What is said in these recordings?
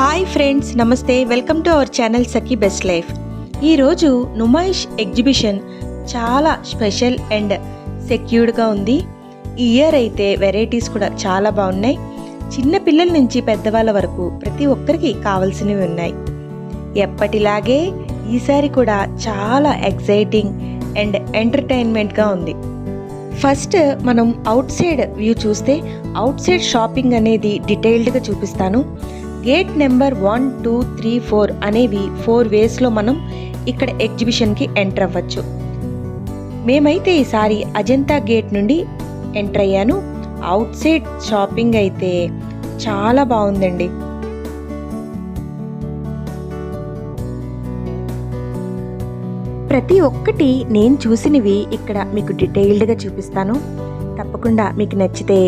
Hi friends, నమస్తే. Welcome to our channel Sakhi best life. ఈరోజు Numaish exhibition చాలా special and సెక్యూర్డ్గా ఉంది. ఈ ఇయర్ అయితే వెరైటీస్ కూడా చాలా బాగున్నాయి. చిన్న పిల్లల నుంచి పెద్దవాళ్ళ వరకు ప్రతి ఒక్కరికి కావాల్సినవి ఉన్నాయి. ఎప్పటిలాగే ఈసారి కూడా చాలా ఎక్సైటింగ్ అండ్ ఎంటర్టైన్మెంట్గా ఉంది. ఫస్ట్ మనం అవుట్ సైడ్ వ్యూ చూస్తే అవుట్ సైడ్ షాపింగ్ అనేది డీటెయిల్డ్గా చూపిస్తాను. గేట్ నెంబర్ 1, 2, 3, 4 అనేవి 4 వేస్లో మనం ఇక్కడ ఎగ్జిబిషన్కి ఎంటర్ అవ్వచ్చు. మేమైతే ఈసారి అజంతా గేట్ నుండి ఎంటర్ అయ్యాను. అవుట్ సైడ్ షాపింగ్ అయితే చాలా బాగుందండి. ప్రతి ఒక్కటి నేను చూసినవి ఇక్కడ మీకు డీటెయిల్డ్గా చూపిస్తాను. తప్పకుండా మీకు నచ్చితే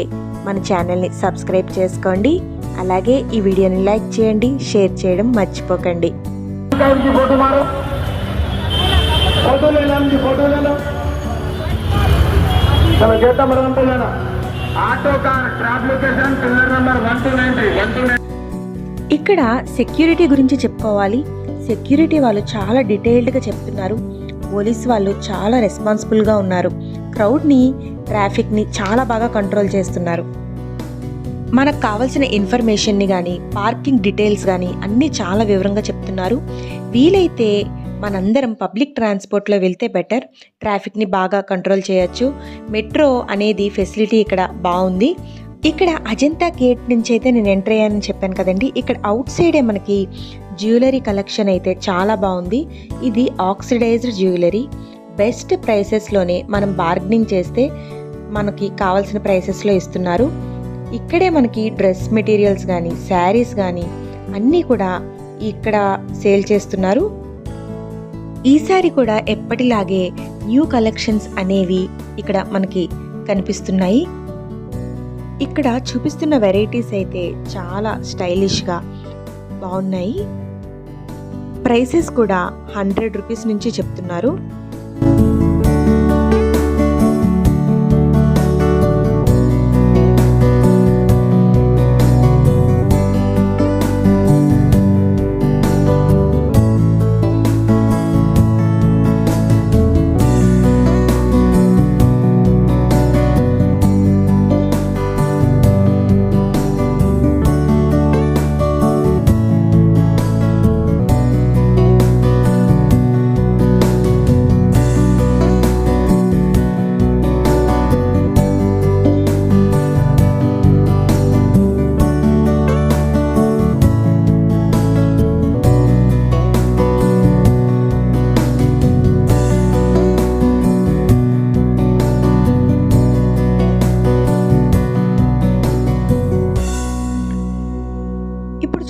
మన ఛానల్ని సబ్స్క్రైబ్ చేసుకోండి. అలాగే ఈ వీడియోని లైక్ చేయండి, షేర్ చేయడం మర్చిపోకండి. ఇక్కడ సెక్యూరిటీ గురించి చెప్పుకోవాలి. సెక్యూరిటీ వాళ్ళు చాలా డీటెయిల్డ్గా చెప్తున్నారు. పోలీస్ వాళ్ళు చాలా రెస్పాన్సిబుల్గా ఉన్నారు. క్రౌడ్ని, ట్రాఫిక్ని చాలా బాగా కంట్రోల్ చేస్తున్నారు. మనకు కావాల్సిన ఇన్ఫర్మేషన్ని కానీ, పార్కింగ్ డీటెయిల్స్ కానీ అన్నీ చాలా వివరంగా చెప్తున్నారు. వీలైతే మనందరం పబ్లిక్ ట్రాన్స్పోర్ట్లో వెళ్తే బెటర్. ట్రాఫిక్ని బాగా కంట్రోల్ చేయొచ్చు. మెట్రో అనేది ఫెసిలిటీ ఇక్కడ బాగుంది. ఇక్కడ అజంతా గేట్ నుంచి అయితే నేను ఎంటర్ అయ్యానని చెప్పాను కదండి. ఇక్కడ అవుట్ సైడే మనకి జ్యువెలరీ కలెక్షన్ అయితే చాలా బాగుంది. ఇది ఆక్సిడైజ్డ్ జ్యువెలరీ. బెస్ట్ ప్రైసెస్లోనే మనం బార్గెనింగ్ చేస్తే మనకి కావాల్సిన ప్రైసెస్లో ఇస్తున్నారు. ఇక్కడే మనకి డ్రెస్ మెటీరియల్స్ కానీ, శారీస్ కానీ అన్నీ కూడా ఇక్కడ సేల్ చేస్తున్నారు. ఈసారి కూడా ఎప్పటిలాగే న్యూ కలెక్షన్స్ అనేవి ఇక్కడ మనకి కనిపిస్తున్నాయి. ఇక్కడ చూపిస్తున్న వెరైటీస్ అయితే చాలా స్టైలిష్గా బాగున్నాయి. ప్రైసెస్ కూడా 100 రూపీస్ నుంచి చెప్తున్నారు.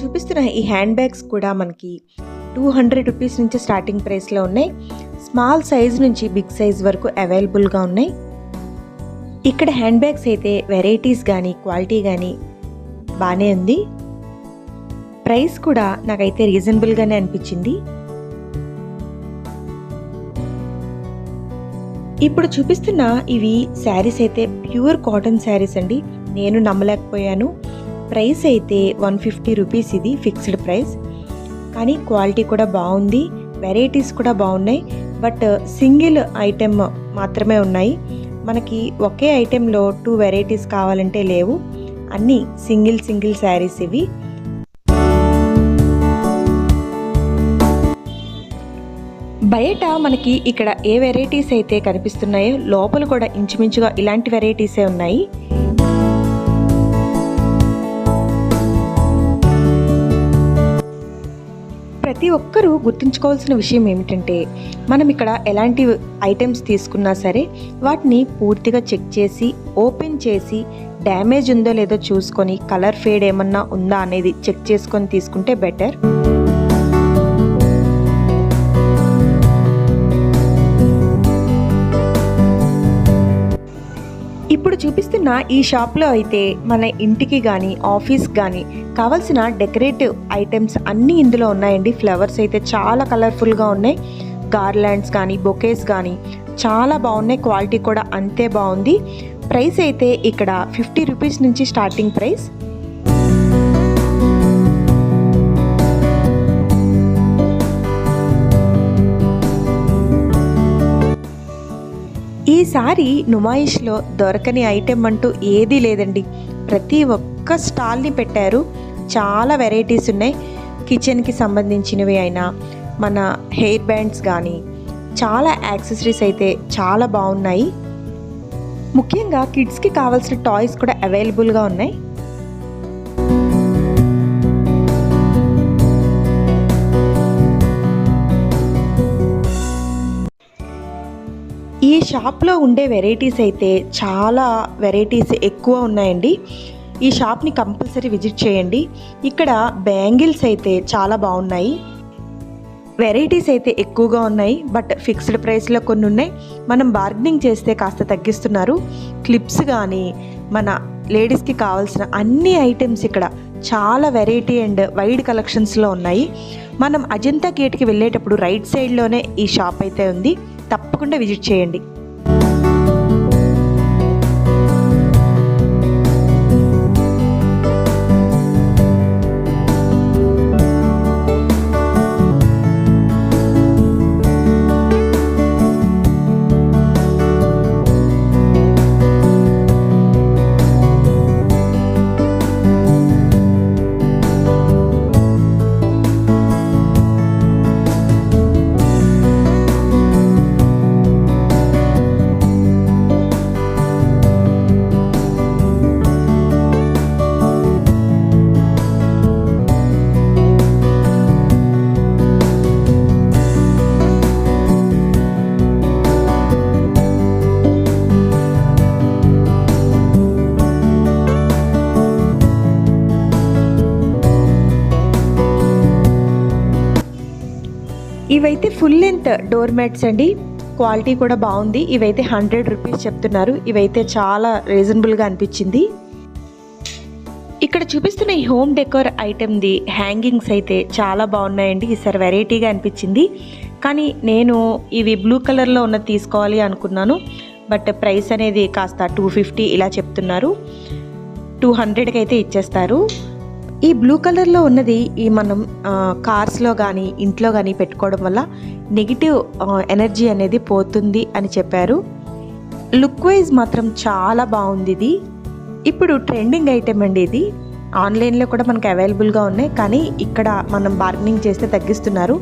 చూపిస్తున్న ఈ హ్యాండ్ బ్యాగ్స్ కూడా మనకి 200 రూపీస్ నుంచి స్టార్టింగ్ ప్రైస్లో ఉన్నాయి. స్మాల్ సైజ్ నుంచి బిగ్ సైజ్ వరకు అవైలబుల్గా ఉన్నాయి. ఇక్కడ హ్యాండ్ బ్యాగ్స్ అయితే వెరైటీస్ కానీ, క్వాలిటీ కానీ బాగానే ఉంది. ప్రైస్ కూడా నాకైతే రీజనబుల్గానే అనిపించింది. ఇప్పుడు చూపిస్తున్న ఇవి శారీస్ అయితే ప్యూర్ కాటన్ శారీస్ అండి. నేను నమ్మలేకపోయాను. ప్రైస్ అయితే 150 రూపీస్. ఇది ఫిక్స్డ్ ప్రైస్, కానీ క్వాలిటీ కూడా బాగుంది. వెరైటీస్ కూడా బాగున్నాయి. బట్ సింగిల్ ఐటెం మాత్రమే ఉన్నాయి. మనకి ఒకే ఐటెంలో 2 వెరైటీస్ కావాలంటే లేవు. అన్నీ సింగిల్ శారీస్ ఇవి. బయట మనకి ఇక్కడ ఏ వెరైటీస్ అయితే కనిపిస్తున్నాయో లోపల కూడా ఇంచుమించుగా ఇలాంటి వెరైటీసే ఉన్నాయి. ప్రతి ఒక్కరూ గుర్తుంచుకోవాల్సిన విషయం ఏమిటంటే, మనం ఇక్కడ ఎలాంటి ఐటమ్స్ తీసుకున్నా సరే వాటిని పూర్తిగా చెక్ చేసి, ఓపెన్ చేసి, డ్యామేజ్ ఉందో లేదో చూసుకొని, కలర్ ఫేడ్ ఏమన్నా ఉందా అనేది చెక్ చేసుకొని తీసుకుంటే బెటర్. ఇప్పుడు చూపిస్తున్న ఈ షాప్లో అయితే మన ఇంటికి కానీ, ఆఫీస్కి కానీ కావాల్సిన డెకరేటివ్ ఐటమ్స్ అన్నీ ఇందులో ఉన్నాయండి. ఫ్లవర్స్ అయితే చాలా కలర్ఫుల్గా ఉన్నాయి. గార్లాండ్స్ కానీ, బొకేస్ కానీ చాలా బాగున్నాయి. క్వాలిటీ కూడా అంతే బాగుంది. ప్రైస్ అయితే ఇక్కడ 50 రూపీస్ నుంచి స్టార్టింగ్ ప్రైస్. ఈసారి నుమాయిష్లో దొరకని ఐటెం అంటూ ఏదీ లేదండి. ప్రతి ఒక్క స్టాల్ని పెట్టారు. చాలా వెరైటీస్ ఉన్నాయి. కిచెన్కి సంబంధించినవి అయినా, మన హెయిర్ బ్యాండ్స్ కానీ, చాలా యాక్సెసరీస్ అయితే చాలా బాగున్నాయి. ముఖ్యంగా కిడ్స్కి కావాల్సిన టాయ్స్ కూడా అవైలబుల్గా ఉన్నాయి. ఈ షాప్లో ఉండే వెరైటీస్ అయితే చాలా వెరైటీస్ ఎక్కువ ఉన్నాయండి. ఈ షాప్ని కంపల్సరీ విజిట్ చేయండి. ఇక్కడ బ్యాంగిల్స్ అయితే చాలా బాగున్నాయి. వెరైటీస్ అయితే ఎక్కువగా ఉన్నాయి, బట్ ఫిక్స్డ్ ప్రైస్లో కొన్ని ఉన్నాయి. మనం బార్గెనింగ్ చేస్తే కాస్త తగ్గిస్తున్నారు. క్లిప్స్ కానీ, మన లేడీస్కి కావాల్సిన అన్ని ఐటమ్స్ ఇక్కడ చాలా వెరైటీ అండ్ వైడ్ కలెక్షన్స్లో ఉన్నాయి. మనం అజంతా గేట్కి వెళ్ళేటప్పుడు రైట్ సైడ్లోనే ఈ షాప్ అయితే ఉంది. తప్పకుండా విజిట్ చేయండి. ఇవైతే ఫుల్ లెంత్ డోర్ మ్యాట్స్ అండి. క్వాలిటీ కూడా బాగుంది. ఇవైతే 100 రూపీస్ చెప్తున్నారు. ఇవైతే చాలా రీజనబుల్గా అనిపించింది. ఇక్కడ చూపిస్తున్న ఈ హోమ్ డెకోర్ ఐటెంది హ్యాంగింగ్స్ అయితే చాలా బాగున్నాయండి. ఈసారి వెరైటీగా అనిపించింది. కానీ నేను ఇవి బ్లూ కలర్లో ఉన్నది తీసుకోవాలి అనుకున్నాను, బట్ ప్రైస్ అనేది కాస్త 250 ఇలా చెప్తున్నారు. 200కి అయితే ఇచ్చేస్తారు. ఈ బ్లూ కలర్లో ఉన్నది ఈ మనం కార్స్లో కానీ ఇంట్లో కానీ పెట్టుకోవడం వల్ల నెగిటివ్ ఎనర్జీ అనేది పోతుంది అని చెప్పారు. లుక్ వైజ్ మాత్రం చాలా బాగుంది. ఇది ఇప్పుడు ట్రెండింగ్ ఐటెం అండి. ఇది ఆన్లైన్లో కూడా మనకు అవైలబుల్గా ఉన్నాయి, కానీ ఇక్కడ మనం బార్గెనింగ్ చేస్తే తగ్గిస్తున్నారు.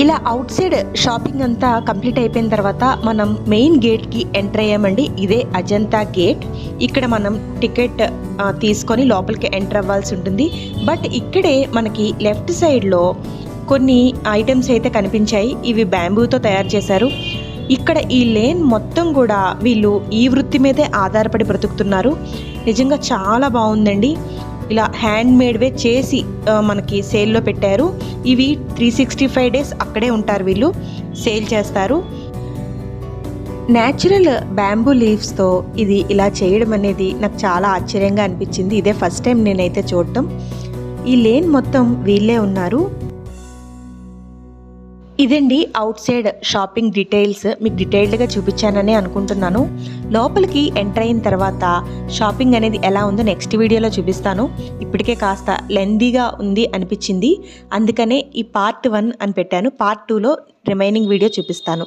ఇలా అవుట్ సైడ్ షాపింగ్ అంతా కంప్లీట్ అయిపోయిన తర్వాత మనం మెయిన్ గేట్కి ఎంటర్ అయ్యామండి. ఇదే అజంతా గేట్. ఇక్కడ మనం టికెట్ తీసుకొని లోపలికి ఎంటర్ అవ్వాల్సి ఉంటుంది. బట్ ఇక్కడే మనకి లెఫ్ట్ సైడ్లో కొన్ని ఐటమ్స్ అయితే కనిపించాయి. ఇవి బ్యాంబూతో తయారు చేశారు. ఇక్కడ ఈ లేన్ మొత్తం కూడా వీళ్ళు ఈ వృత్తి మీదే ఆధారపడి బ్రతుకుతున్నారు. నిజంగా చాలా బాగుందండి. ఇలా హ్యాండ్ మేడ్వే చేసి మనకి సేల్లో పెట్టారు. ఇవి 365 డేస్ అక్కడే ఉంటారు, వీళ్ళు సేల్ చేస్తారు. న్యాచురల్ బ్యాంబూ లీవ్స్తో ఇది ఇలా చేయడం అనేది నాకు చాలా ఆశ్చర్యంగా అనిపించింది. ఇదే ఫస్ట్ టైం నేనైతే చూడటం. ఈ లేన్ మొత్తం వీళ్ళే ఉన్నారు. ఇదండి అవుట్ సైడ్ షాపింగ్ డీటెయిల్స్. మీకు డీటెయిల్డ్గా చూపించానని అనుకుంటున్నాను. లోపలికి ఎంటర్ అయిన తర్వాత షాపింగ్ అనేది ఎలా ఉందో నెక్స్ట్ వీడియోలో చూపిస్తాను. ఇప్పటికే కాస్త లెందీగా ఉంది అనిపించింది, అందుకనే ఈ పార్ట్ 1 అని పెట్టాను. పార్ట్ 2లో రిమైనింగ్ వీడియో చూపిస్తాను.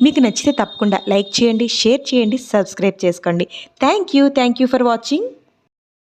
మీకు నచ్చితే తప్పకుండా లైక్ చేయండి, షేర్ చేయండి, సబ్స్క్రైబ్ చేసుకోండి. Thank you for watching.